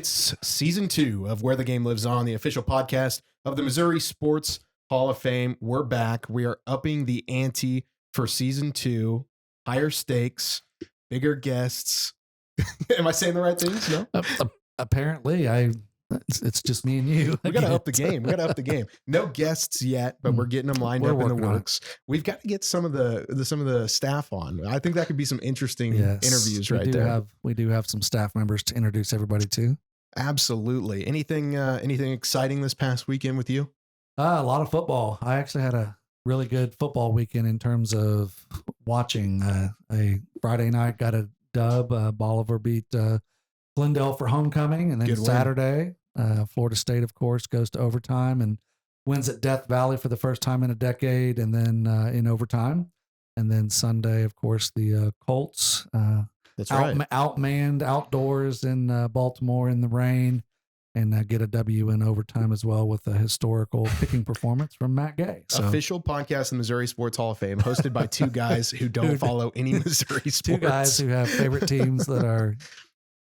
It's season 2 of Where the Game Lives On, the official podcast of the Missouri Sports Hall of Fame. We're back. We are upping the ante for season 2. Higher stakes, bigger guests. Am I saying the right things? No? Apparently, it's just me and you. We got to up the game. No guests yet, but we're getting them lined up in the works. We've got to get some of the staff on. I think that could be some interesting interviews there. We do have some staff members to introduce everybody to. Absolutely. Anything exciting this past weekend with you? A lot of football. I actually had a really good football weekend in terms of watching. A Friday night got a dub. Bolivar beat Glendale for homecoming, and then Saturday, Florida State, of course, goes to overtime and wins at Death Valley for the first time in a decade, and then in overtime. And then Sunday, of course, the Colts outmanned outdoors in Baltimore in the rain, and get a W in overtime as well with a historical kicking performance from Matt Gay. So, official podcast in the Missouri Sports Hall of Fame, hosted by two guys who don't follow any Missouri sports. Two guys who have favorite teams that are...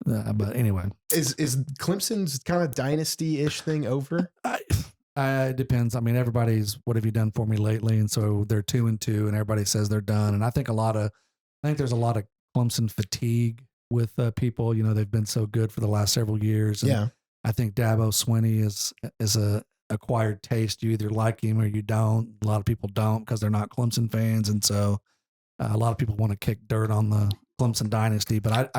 but anyway, is Clemson's kind of dynasty-ish thing over? It depends. I mean, everybody's, what have you done for me lately? And so they're 2-2, and everybody says they're done. And I think there's a lot of Clemson fatigue with people. You know, they've been so good for the last several years. And I think Dabo Swinney is a acquired taste. You either like him or you don't. A lot of people don't because they're not Clemson fans, and so a lot of people want to kick dirt on the Clemson dynasty, but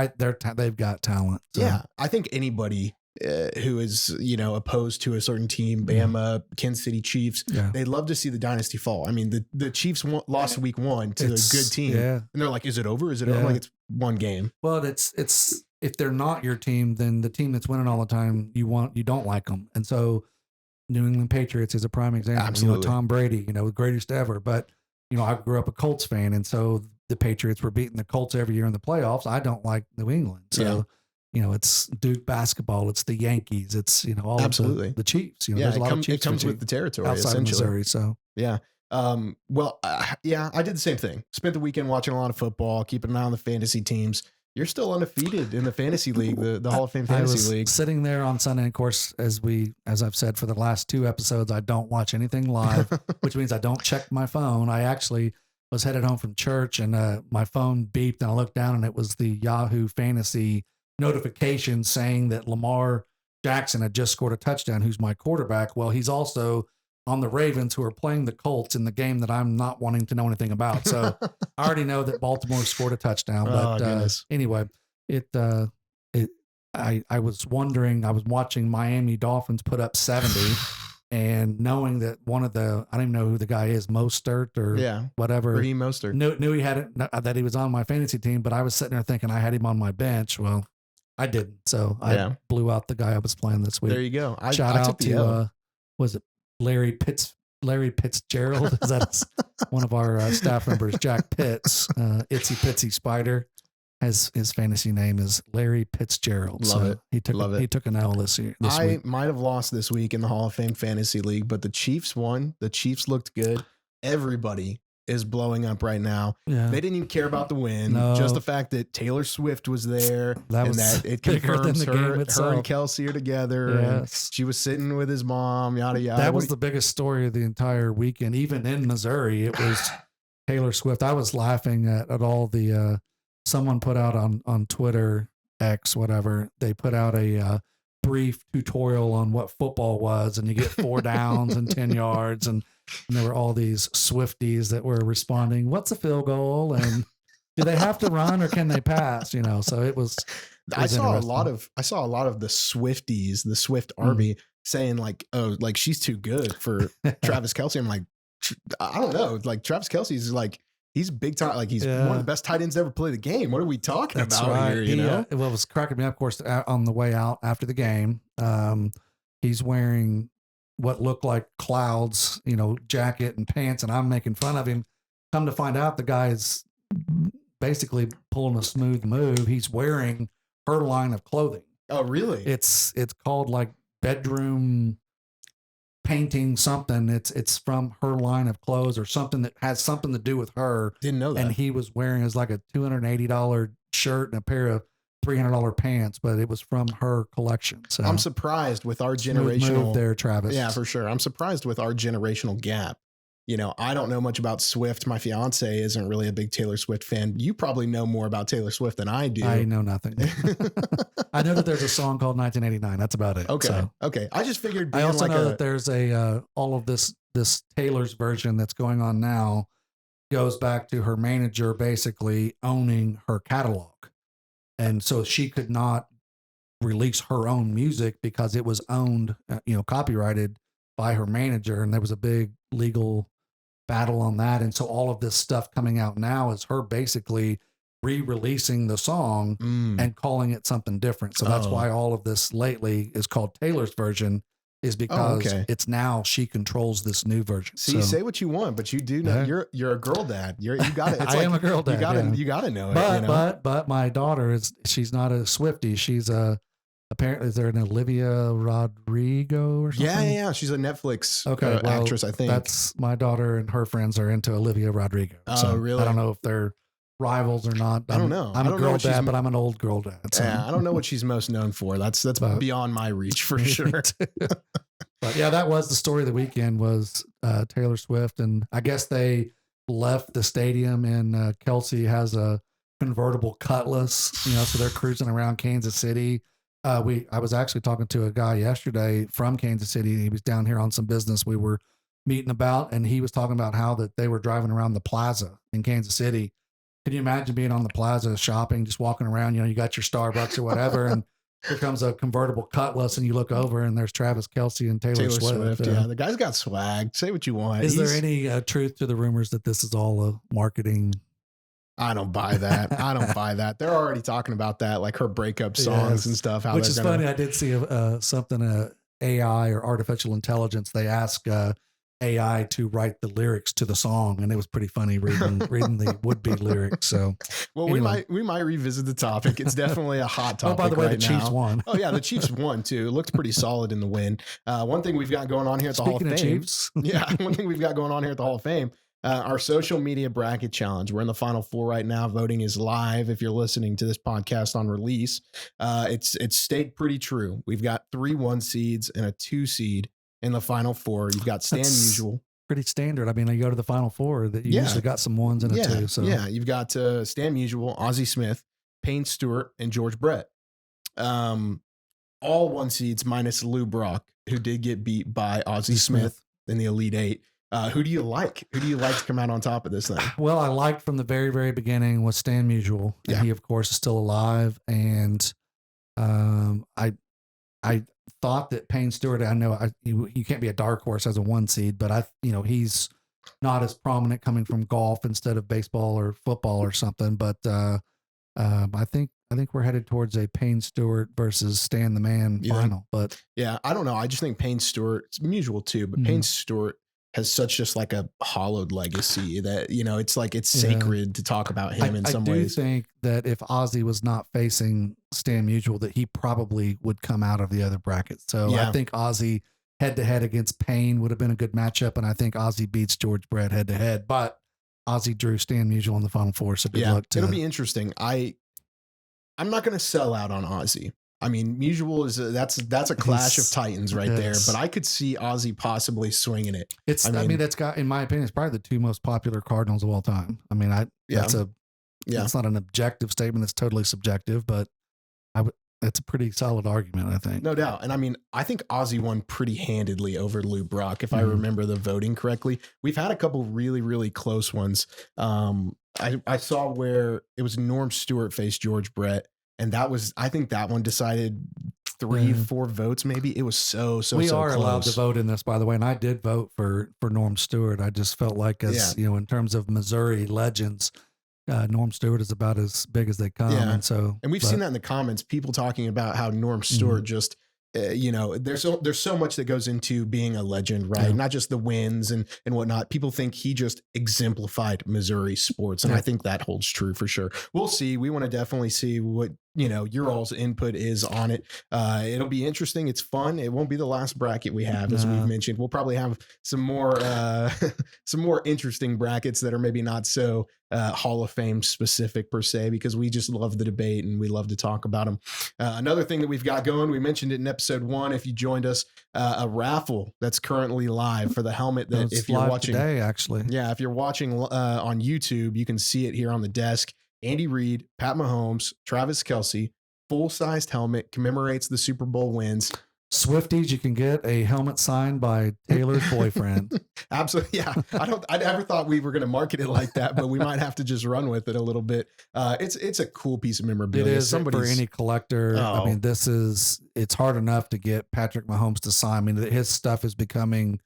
they've got talent. So. Yeah, I think anybody who is opposed to a certain team, Bama, Kansas City Chiefs, they love to see the dynasty fall. I mean, the Chiefs lost week 1 to a good team, and they're like, "Is it over? Is it over?" Like, it's one game. Well, it's if they're not your team, then the team that's winning all the time, you don't like them, and so New England Patriots is a prime example. Absolutely. Tom Brady, the greatest ever, but I grew up a Colts fan, and so the Patriots were beating the Colts every year in the playoffs. I don't like New England. So, it's Duke basketball. It's the Yankees. It's, all absolutely the Chiefs. There's a lot of Chiefs. It comes with the territory, outside essentially. Missouri. So, yeah. I did the same thing. Spent the weekend watching a lot of football, keeping an eye on the fantasy teams. You're still undefeated in the fantasy league, the Hall of Fame Fantasy League. Sitting there on Sunday, of course, as I've said for the last 2 episodes, I don't watch anything live, which means I don't check my phone. I actually was headed home from church, and my phone beeped, and I looked down, and it was the Yahoo Fantasy notification saying that Lamar Jackson had just scored a touchdown, who's my quarterback. Well, he's also on the Ravens, who are playing the Colts in the game that I'm not wanting to know anything about. So I already know that Baltimore scored a touchdown. But anyway, I was wondering, I was watching Miami Dolphins put up 70 and knowing that I don't even know who the guy is, Mostert or whatever. Raheem Mostert. Knew he had it, that he was on my fantasy team, but I was sitting there thinking I had him on my bench. Well, I didn't. So I blew out the guy I was playing this week. There you go. Shout out to, was it Larry Fitzgerald? Is that one of our staff members, Jack Pitts, Itsy Pitsy Spider? His fantasy name is Larry Fitzgerald. Love it. He took an L this week. I might have lost this week in the Hall of Fame Fantasy League, but the Chiefs won. The Chiefs looked good. Everybody is blowing up right now. Yeah. They didn't even care about the win. No. Just the fact that Taylor Swift was there that it confirms her and Kelce are together. Yes. She was sitting with his mom, yada, yada. That was the biggest story of the entire weekend. Even in Missouri, it was Taylor Swift. I was laughing at all the, someone put out on Twitter, X, whatever. They put out a brief tutorial on what football was, and you get 4 downs and 10 yards. And there were all these Swifties that were responding, "What's a field goal? And do they have to run or can they pass?" So it was I saw a lot of the Swifties, the Swift Army saying like, "Oh, like she's too good for Travis Kelce." I'm like, I don't know. Like Travis Kelce's like, he's big time. Like he's one of the best tight ends to ever play the game. What are we talking about here? Well, it was cracking me up, of course, on the way out after the game. He's wearing what looked like clouds, jacket and pants, and I'm making fun of him. Come to find out, the guy's basically pulling a smooth move. He's wearing her line of clothing. Oh, really? It's called like bedroom painting something. It's from her line of clothes or something that has something to do with her. Didn't know that. And he was wearing like a $280 shirt and a pair of $300 pants, but it was from her collection. So I'm surprised with our generational move there, Travis. Yeah, for sure. I'm surprised with our generational gap. I don't know much about Swift. My fiance isn't really a big Taylor Swift fan. You probably know more about Taylor Swift than I do. I know nothing. I know that there's a song called 1989. That's about it. Okay. So. Okay. I just figured. I also know that there's all of this Taylor's version that's going on now goes back to her manager basically owning her catalog. And so she could not release her own music because it was owned, copyrighted by her manager. And there was a big legal battle on that. And so all of this stuff coming out now is her basically re-releasing the song and calling it something different. So that's why all of this lately is called Taylor's version, is because it's now she controls this new version. See, say what you want, but you do know you're a girl dad. You got it. I am a girl dad. You got to know it. But my daughter she's not a Swiftie. She's apparently, is there an Olivia Rodrigo or something? Yeah. She's a Netflix actress, I think. That's my daughter and her friends are into Olivia Rodrigo. Oh, so really? I don't know if they're rivals or not. I don't know. I'm a girl dad, but I'm an old girl dad. So. Yeah, I don't know what she's most known for. That's beyond my reach for sure. But yeah, that was the story of the weekend was Taylor Swift. And I guess they left the stadium and Kelce has a convertible Cutlass, so they're cruising around Kansas City. I was actually talking to a guy yesterday from Kansas City. He was down here on some business we were meeting about, and he was talking about how that they were driving around the plaza in Kansas City. Can you imagine being on the plaza shopping, just walking around, you got your Starbucks or whatever, and here comes a convertible Cutlass, and you look over and there's Travis Kelce and Taylor Swift. Yeah, the guy's got swag. Say what you want. Is there any truth to the rumors that this is all a marketing? I don't buy that. They're already talking about that, like her breakup songs and stuff. Which is funny. I did see something, AI or artificial intelligence. They asked AI to write the lyrics to the song, and it was pretty funny reading the would-be lyrics. So, well, anyway. we might revisit the topic. It's definitely a hot topic. Oh, by the way, right the Chiefs won. Oh yeah, the Chiefs won too. It looked pretty solid in the win. One thing we've got going on here at the Hall of Fame. Chiefs. Yeah, one thing we've got going on here at the Hall of Fame. Our social media bracket challenge. We're in the final four right now. Voting is live. If you're listening to this podcast on release, it's stayed pretty true. We've got 3 1 seeds and a 2 seed in the final four. You've got Stan Musial. Pretty standard. I mean, you go to the final four that you usually got some 1s and a 2. So you've got Stan Musial, Ozzie Smith, Payne Stewart, and George Brett. All 1 seeds minus Lou Brock, who did get beat by Ozzie Smith in the Elite Eight. Who do you like? Who do you like to come out on top of this thing? Well, I liked from the very, very beginning was Stan Musial. And he, of course, is still alive. And I thought that Payne Stewart, I know you can't be a dark horse as a 1 seed, but he's not as prominent coming from golf instead of baseball or football or something. But I think we're headed towards a Payne Stewart versus Stan the Man final. But yeah, I don't know. I just think Payne Stewart, it's Musial too, but Payne Stewart has such just like a hollowed legacy that, it's like it's sacred to talk about him in some ways. I do think that if Ozzie was not facing Stan Musial, that he probably would come out of the other bracket. So I think Ozzie head to head against Payne would have been a good matchup. And I think Ozzie beats George Brett head to head, but Ozzie drew Stan Musial in the final four. So good luck to it'll be interesting. I'm not going to sell out on Ozzie. I mean, Musial is that's a clash of titans right there, but I could see Ozzie possibly swinging it. That's in my opinion, it's probably the 2 most popular Cardinals of all time. I mean, that's not an objective statement. It's totally subjective, but it's a pretty solid argument, I think. No doubt. And I mean, I think Ozzie won pretty handedly over Lou Brock, if I remember the voting correctly. We've had a couple really, really close ones. I saw where it was Norm Stewart faced George Brett. And I think that one decided 3-4 votes, maybe. It was so We are close. allowed to vote in this, by the way. And I did vote for Norm Stewart. I just felt like in terms of Missouri legends, Norm Stewart is about as big as they come. Yeah. And we've seen that in the comments, people talking about how Norm Stewart just, there's so much that goes into being a legend, right? Not just the wins and whatnot. People think he just exemplified Missouri sports. And I think that holds true for sure. We'll see. We want to definitely see what your all's input is on it. It'll be interesting. It's fun. It won't be the last bracket we have, as we've mentioned. We'll probably have some more some more interesting brackets that are maybe not so Hall of Fame specific per se, because we just love the debate and we love to talk about them. Another thing that we've got going, we mentioned it in episode 1. If you joined us, a raffle that's currently live for the helmet that if you're watching today, actually. Yeah, if you're watching on YouTube, you can see it here on the desk. Andy Reid, Pat Mahomes, Travis Kelce, full-sized helmet, commemorates the Super Bowl wins. Swifties, you can get a helmet signed by Taylor's boyfriend. Absolutely. Yeah. I never thought we were going to market it like that, but we might have to just run with it a little bit. It's a cool piece of memorabilia. It is for any collector. Oh. I mean, it's hard enough to get Patrick Mahomes to sign. I mean, his stuff is becoming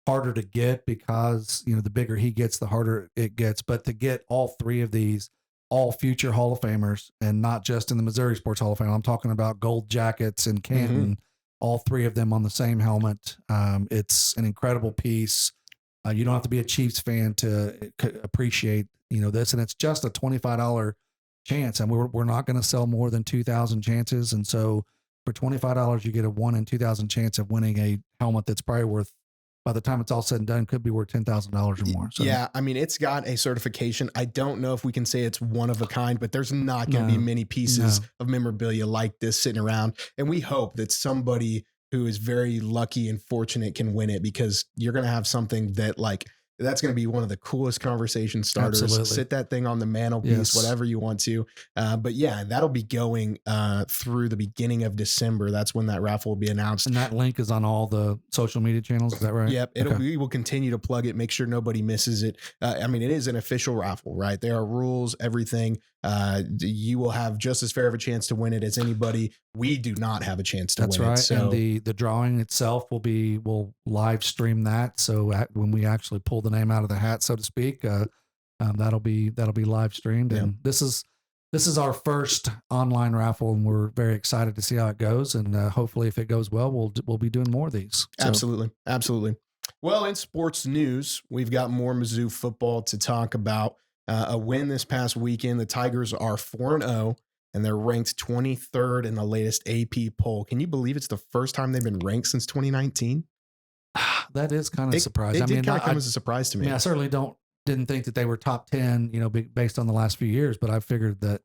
harder to get because, the bigger he gets, the harder it gets. But to get all 3 of these, all future Hall of Famers, and not just in the Missouri Sports Hall of Fame, I'm talking about gold jackets in Canton, all 3 of them on the same helmet. It's an incredible piece. You don't have to be a Chiefs fan to appreciate, this, and it's just a $25 chance. And we're not going to sell more than 2,000 chances. And so for $25, you get a 1 in 2,000 chance of winning a helmet that's probably worth, by the time it's all said and done, could be worth $10,000 or more. So. Yeah, I mean, it's got a certification. I don't know if we can say it's one of a kind, but there's not going to be many pieces of memorabilia like this sitting around. And we hope that somebody who is very lucky and fortunate can win it, because you're going to have something that that's going to be one of the coolest conversation starters. Absolutely. Sit that thing on the mantelpiece, whatever you want to. But yeah, that'll be going through the beginning of December. That's when that raffle will be announced. And that link is on all the social media channels. Is that right? Yep. We will continue to plug it, make sure nobody misses it. I mean, it is an official raffle, right? There are rules, everything. You will have just as fair of a chance to win it as anybody. We do not have a chance to win it. That's right. So And the drawing itself we'll live stream that. So when we actually pull the name out of the hat, so to speak, that'll be live streamed. And this is our first online raffle, and we're very excited to see how it goes. And hopefully, if it goes well, we'll be doing more of these. So. Absolutely. Well, in sports news, we've got more Mizzou football to talk about. A win this past weekend. The Tigers are 4-0, and they're ranked 23rd in the latest AP poll. Can you believe it's the first time they've been ranked since 2019? That is kind of surprising. It did kind of come as a surprise to me. I mean, I certainly didn't think that they were top 10, based on the last few years, but I figured that,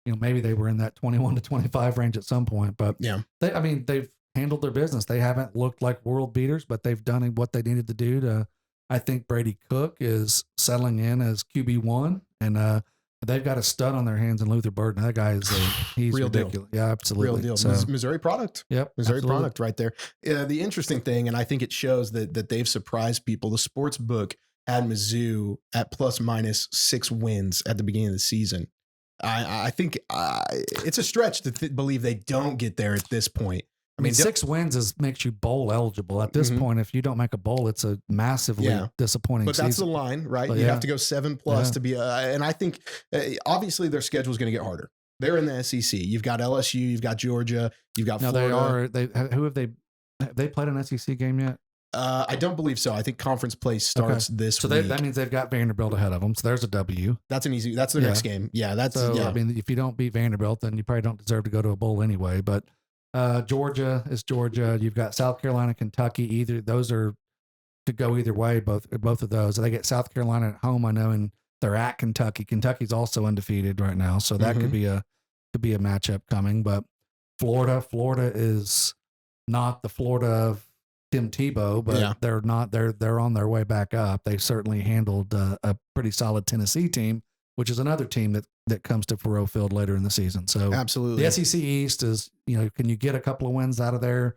maybe they were in that 21 to 25 range at some point. But they've handled their business. They haven't looked like world beaters, but they've done what they needed to do to. I think Brady Cook is settling in as QB1, and they've got a stud on their hands in Luther Burden. That guy he's real ridiculous. Deal. Yeah, absolutely. Real deal. So, Missouri product. Yep. Missouri absolutely. product right there. The interesting thing, and I think it shows that they've surprised people. The sports book had Mizzou at +/- 6 wins at the beginning of the season. I think it's a stretch to believe they don't get there at this point. I mean, 6 wins makes you bowl eligible. At this point, if you don't make a bowl, it's a massively disappointing season. But that's the line, right? You have to go 7+ to be and I think obviously their schedule is going to get harder. They're in the SEC. You've got LSU, you've got Georgia, you've got Florida. Have they played an SEC game yet? I don't believe so. I think conference play starts this week. That means they've got Vanderbilt ahead of them. So there's a W. That's their next game. Yeah. I mean, if you don't beat Vanderbilt, then you probably don't deserve to go to a bowl anyway. But Georgia is Georgia. You've got South Carolina, Kentucky. Either those could go either way. Both of those. They get South Carolina at home, I know, and they're at Kentucky. Kentucky's also undefeated right now, so that could be a matchup coming. But Florida is not the Florida of Tim Tebow, but they're not. They're on their way back up. They certainly handled a pretty solid Tennessee team, which is another team that comes to Faurot Field later in the season. So absolutely, the SEC East is, can you get a couple of wins out of there?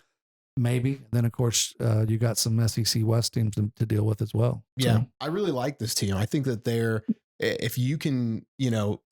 Maybe. Then of course you got some SEC West teams to deal with as well. Yeah, so. I really like this team. I think that if you can,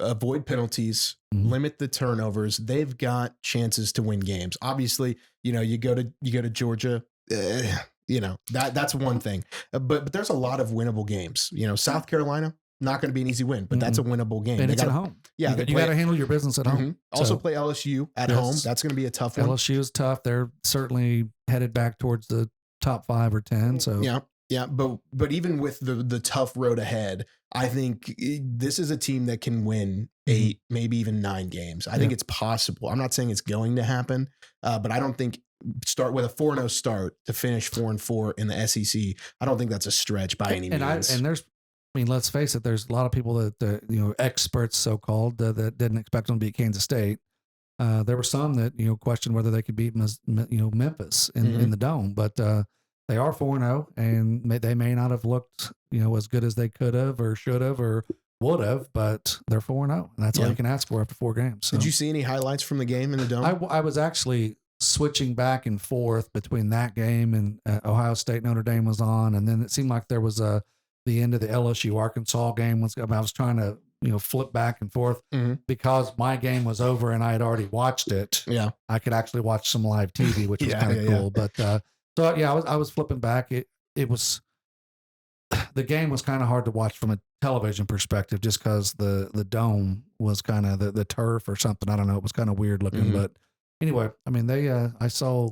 avoid penalties, limit the turnovers, they've got chances to win games. Obviously, you go to Georgia. That's one thing, but there's a lot of winnable games. South Carolina, not going to be an easy win, but that's a winnable game. And it's at home. Yeah, you got to handle your business at home. Also play LSU at home. That's going to be a tough one. LSU is tough. They're certainly headed back towards the top 5 or 10. So yeah, Yeah, but even with the tough road ahead, I think this is a team that can win 8, maybe even 9 games. I think it's possible. I'm not saying it's going to happen, but I don't think start with a 4-0 start to finish 4-4 in the SEC. I don't think that's a stretch by any means. And there's, I mean, let's face it. There's a lot of people that experts so called that didn't expect them to beat Kansas State. There were some that questioned whether they could beat Memphis in the Dome, but they are 4-0, and they may not have looked as good as they could have or should have or would have, but they're 4-0, and that's all you can ask for after 4 games. So. Did you see any highlights from the game in the Dome? I was actually switching back and forth between that game and Ohio State Notre Dame was on, and then it seemed like there was the end of the LSU Arkansas game. I was trying to flip back and forth because my game was over and I had already watched it. Yeah, I could actually watch some live TV, which was kind of cool. But so yeah, I was flipping back. It was the game was kind of hard to watch from a television perspective, just because the dome was kind of the turf or something. I don't know. It was kind of weird looking, but anyway, I mean I saw.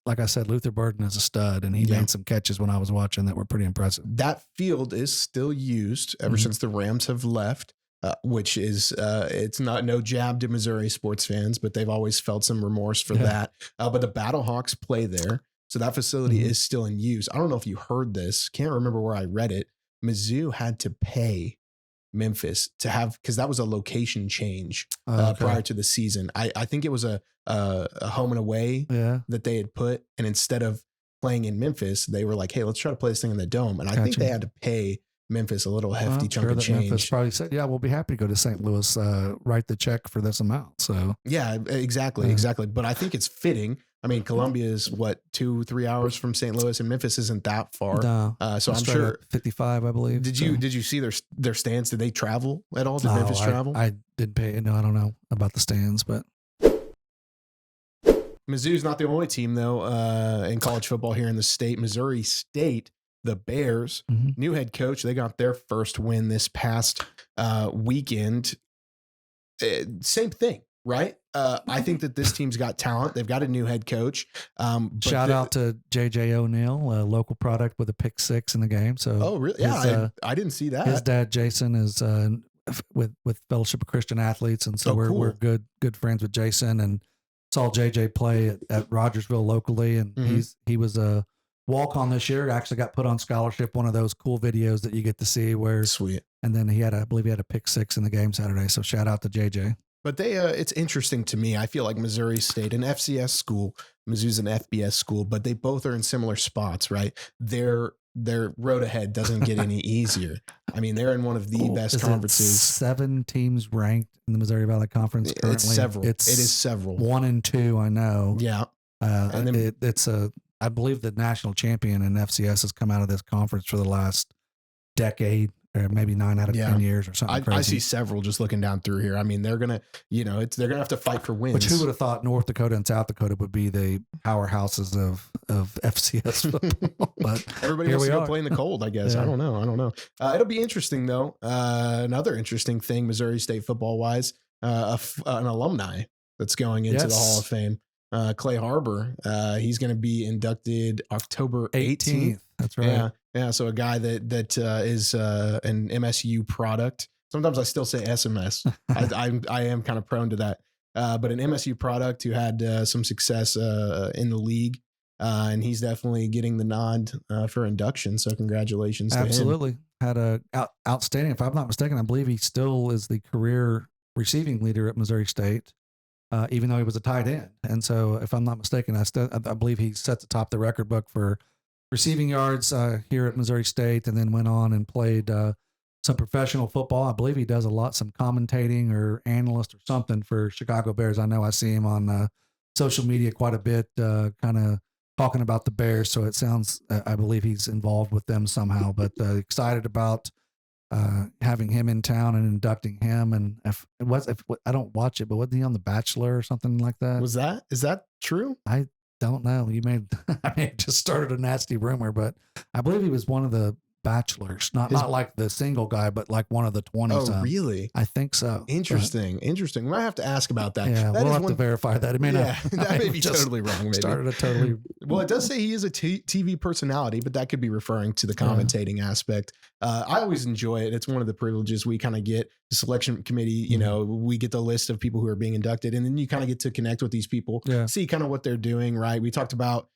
Like I said, Luther Burden is a stud, and he made some catches when I was watching that were pretty impressive. That field is still used ever since the Rams have left, which is it's no jab to Missouri sports fans, but they've always felt some remorse for that. But the Battlehawks play there, so that facility is still in use. I don't know if you heard this. Can't remember where I read it. Mizzou had to pay Memphis to have, because that was a location change prior to the season. I think it was a home and away that they had put, and instead of playing in Memphis, they were like, hey, let's try to play this thing in the Dome. And I think they had to pay Memphis a little hefty chunk of change. Memphis probably said, yeah, we'll be happy to go to St. Louis, write the check for this amount. So yeah, exactly. But I think it's fitting. I mean, Columbia is 2-3 hours from St. Louis, and Memphis isn't that far. No, so I'm sure 55, I believe. Did you see their stands? Did they travel at all? Did Memphis travel? I didn't pay. No, I don't know about the stands, but Mizzou's not the only team though in college football here in the state. Missouri State, the Bears, new head coach. They got their first win this past weekend. Same thing. Right. I think that this team's got talent. They've got a new head coach. Shout out to JJ O'Neal, a local product with a pick 6 in the game. So, oh really? Yeah, I didn't see that. His dad Jason is with Fellowship of Christian Athletes, and so we're good friends with Jason, and saw JJ play at Rogersville locally, and he was a walk on this year. Actually got put on scholarship. One of those cool videos that you get to see where sweet. And then I believe he had a pick 6 in the game Saturday. So shout out to JJ. But it's interesting to me. I feel like Missouri State, an FCS school, Mizzou's an FBS school, but they both are in similar spots, right? Their road ahead doesn't get any easier. I mean, they're in one of the best conferences. 7 teams ranked in the Missouri Valley Conference currently. It is several. 1 and 2, I know. Yeah. And then I believe the national champion in FCS has come out of this conference for the last decade. Or maybe 9 out of 10 years or something crazy. I see several just looking down through here. I mean, they're gonna have to fight for wins. Which who would have thought North Dakota and South Dakota would be the powerhouses of FCS football? But everybody wants to go play in the cold, I guess. Yeah. I don't know. It'll be interesting though. Another interesting thing, Missouri State football wise, an alumni that's going into the Hall of Fame. Clay Harbor, he's going to be inducted October 18th. That's right. Yeah. So a guy that is an MSU product. Sometimes I still say SMS. I am kind of prone to that. But an MSU product who had some success in the league, and he's definitely getting the nod for induction. So congratulations to him. Absolutely. Had a outstanding. If I'm not mistaken, I believe he still is the career receiving leader at Missouri State. Even though he was a tight end. And so if I'm not mistaken, I believe he sets atop the record book for receiving yards here at Missouri State, and then went on and played some professional football. I believe he does some commentating or analyst or something for Chicago Bears. I know I see him on social media quite a bit, kind of talking about the Bears. So it sounds, I believe he's involved with them somehow, but excited about having him in town and inducting him. And if I don't watch it, but wasn't he on The Bachelor or something like that? Is that true? I don't know. I may have just started a nasty rumor, but I believe he was one of the bachelors. Not like the single guy, but like one of the 20. Oh, really? I think so. Interesting. Interesting. We might have to ask about that. Yeah, that we'll have to verify that. It may not. That may be totally wrong. Maybe. Started a totally. Well, it does say he is a TV personality, but that could be referring to the commentating aspect. I always enjoy it. It's one of the privileges we kind of get. The selection committee, you know, we get the list of people who are being inducted, and then you kind of get to connect with these people, see kind of what they're doing. Right. We talked about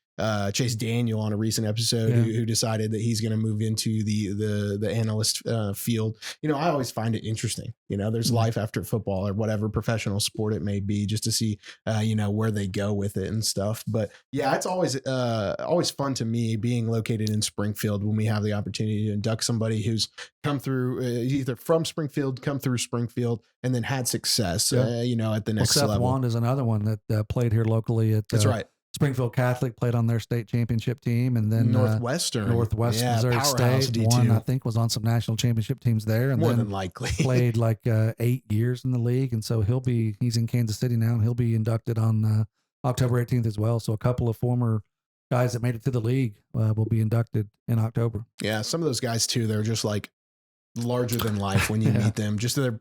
Chase Daniel on a recent episode who decided that he's going to move into the analyst field. You know, I always find it interesting. You know, there's life after football or whatever professional sport it may be, just to see, you know, where they go with it and stuff. But yeah, it's always fun to me being located in Springfield when we have the opportunity to induct somebody who's come through either from Springfield, come through Springfield, and then had success, you know, at the next level. Seth Wand is another one that played here locally at That's right. Springfield Catholic, played on their state championship team, and then Northwest Missouri State D2. One, I think, was on some national championship teams there, and more then than likely played like 8 years in the league, and so he's in Kansas City now, and he'll be inducted on October 18th as well. So a couple of former guys that made it to the league will be inducted in October. Yeah, some of those guys too, they're just like larger than life when you meet them. Just they're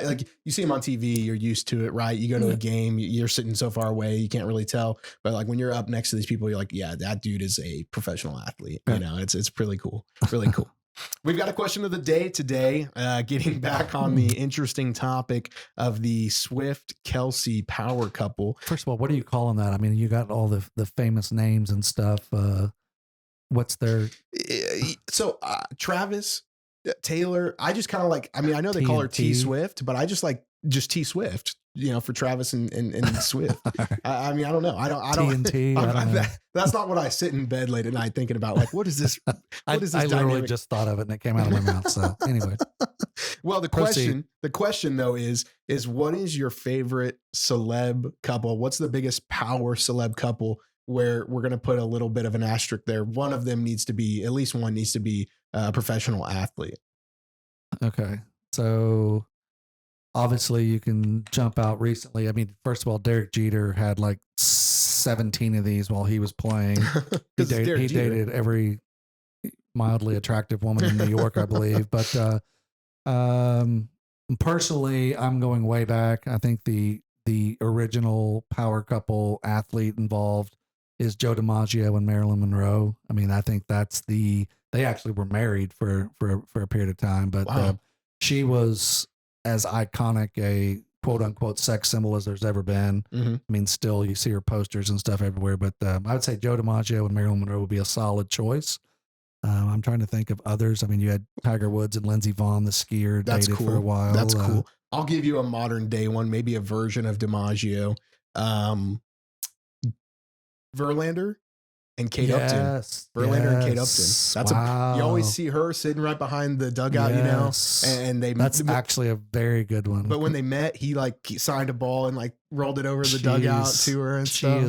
like, you see them on TV, you're used to it, right? You go to a game, you're sitting so far away, you can't really tell. But like when you're up next to these people, you're like, yeah, that dude is a professional athlete. You know, it's really cool. Really cool. We've got a question of the day today, getting back on the interesting topic of the Swift Kelce power couple. First of all, what are you calling that? I mean, you got all the famous names and stuff. What's their... So Travis, Taylor, I just kind of like, I mean, I know they call her T Swift, but I just like T Swift, you know, for Travis and Swift. I mean, I don't know. I don't know. That's not what I sit in bed late at night thinking about. Like, what is this? What is this? I literally just thought of it and it came out of my mouth. So anyway. Well, the question though is what is your favorite celeb couple? What's the biggest power celeb couple where we're going to put a little bit of an asterisk there? One of them needs to be, at least one needs to be a professional athlete. Okay. So obviously you can jump out recently. I mean, first of all, Derek Jeter had like 17 of these while he was playing. He dated every mildly attractive woman in New York, I believe. But personally, I'm going way back. I think the original power couple athlete involved is Joe DiMaggio and Marilyn Monroe. I mean, I think they actually were married for a period of time, but she was as iconic a quote unquote sex symbol as there's ever been. I mean, still you see her posters and stuff everywhere, but I would say Joe DiMaggio and Marilyn Monroe would be a solid choice. I'm trying to think of others. I mean, you had Tiger Woods and Lindsey Vonn, the skier, dated for a while. That's cool. I'll give you a modern day one, maybe a version of DiMaggio. Verlander and Kate Upton. Verlander and Kate Upton. That's you always see her sitting right behind the dugout, you know, and that's actually a very good one. But when they met, he signed a ball and like rolled it over the dugout to her and stuff.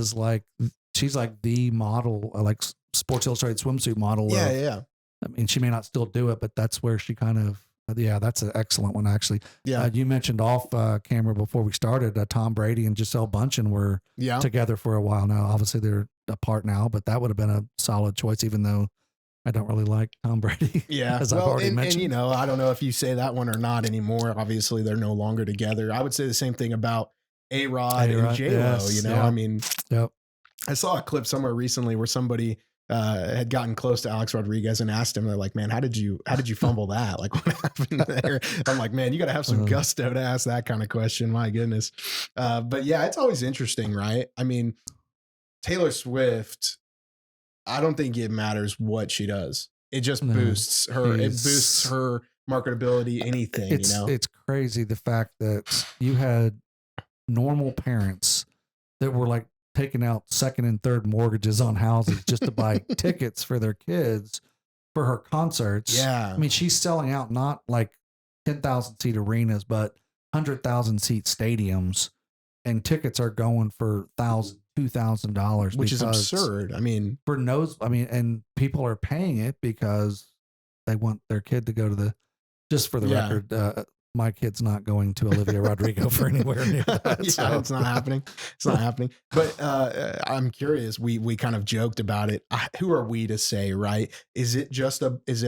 She's like the model, like Sports Illustrated swimsuit model. Yeah. I mean, she may not still do it, but that's where she kind of, that's an excellent one, actually. Yeah. You mentioned off camera before we started, Tom Brady and Gisele Bündchen were together for a while now. Obviously, they're apart now, but that would have been a solid choice, even though I don't really like Tom Brady. Yeah. As I've already mentioned. And, you know, I don't know if you say that one or not anymore. Obviously, they're no longer together. I would say the same thing about A-Rod and J-Lo, you know? I mean, I saw a clip somewhere recently where somebody had gotten close to Alex Rodriguez and asked him, they're like, man, how did you fumble that? Like, what happened there? I'm like, man, you got to have some gusto to ask that kind of question. My goodness. But yeah, it's always interesting, right? I mean, Taylor Swift, I don't think it matters what she does. It just boosts her. It boosts her marketability, anything, you know? It's crazy. The fact that you had normal parents that were like taking out second and third mortgages on houses just to buy tickets for their kids for her concerts. Yeah. I mean, she's selling out not like 10,000 seat arenas, but 100,000 seat stadiums, and tickets are going for $2,000, which is absurd. I mean, and people are paying it because they want their kid to go to just for the record, my kid's not going to Olivia Rodrigo for anywhere near that. Yeah, so. It's not happening. It's not happening. But I'm curious. We kind of joked about it. Who are we to say, right? Is it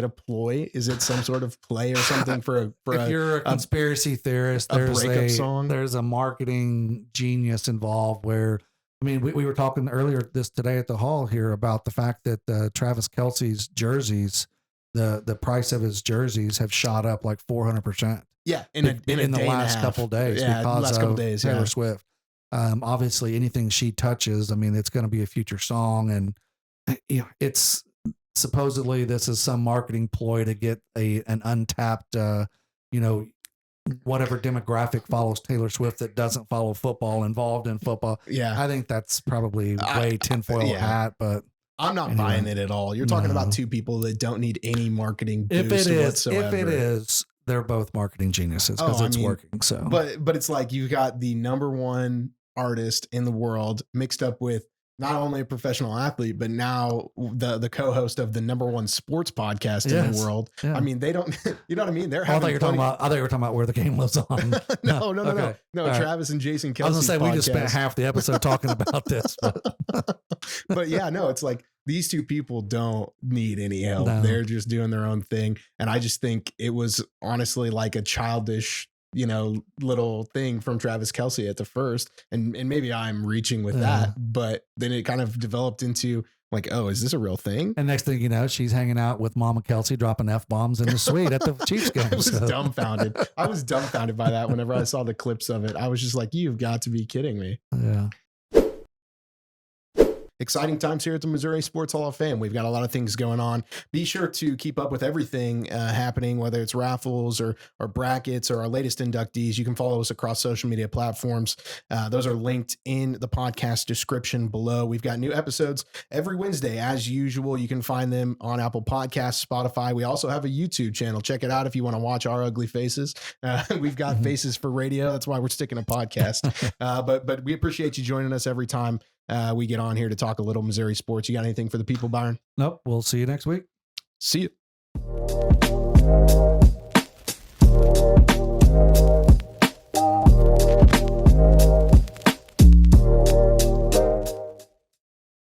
a ploy? Is it some sort of play or something if you're a conspiracy theorist, there's breakup song? There's a marketing genius involved where, I mean, we were talking earlier today at the hall here about the fact that Travis Kelce's jerseys, the price of his jerseys have shot up like 400%. Yeah, in the last couple of days, because of Taylor Swift. Obviously, anything she touches, I mean, it's going to be a future song, and it's supposedly this is some marketing ploy to get an untapped, whatever demographic follows Taylor Swift that doesn't follow football involved in football. Yeah, I think that's probably way tinfoil hat, but. I'm not buying it at all. You're talking about two people that don't need any marketing boost whatsoever. If it is, they're both marketing geniuses because it's working. So, but it's like you got the number one artist in the world mixed up with not only a professional athlete, but now the co-host of the number one sports podcast in the world. Yeah. I mean, they don't, you know what I mean? They're having I thought you were talking about Where the Game Lives On. No. Okay. No, Travis and Jason Kelce. I was gonna say we just spent half the episode talking about this, but yeah, no, it's like these two people don't need any help. No. They're just doing their own thing. And I just think it was honestly like a childish, little thing from Travis Kelce at the first. And maybe I'm reaching with that, but then it kind of developed into like, oh, is this a real thing? And next thing you know, she's hanging out with Mama Kelce dropping F-bombs in the suite at the Chiefs game. I was dumbfounded. I was dumbfounded by that whenever I saw the clips of it. I was just like, you've got to be kidding me. Yeah. Exciting times here at the Missouri Sports Hall of Fame. We've got a lot of things going on. Be sure to keep up with everything happening, whether it's raffles or brackets or our latest inductees. You can follow us across social media platforms. Those are linked in the podcast description below. We've got new episodes every Wednesday, as usual. You can find them on Apple Podcasts, Spotify. We also have a YouTube channel. Check it out if you want to watch our ugly faces. We've got faces for radio. That's why we're sticking a podcast. But we appreciate you joining us every time we get on here to talk a little Missouri sports. You got anything for the people, Byron? Nope. We'll see you next week. See you.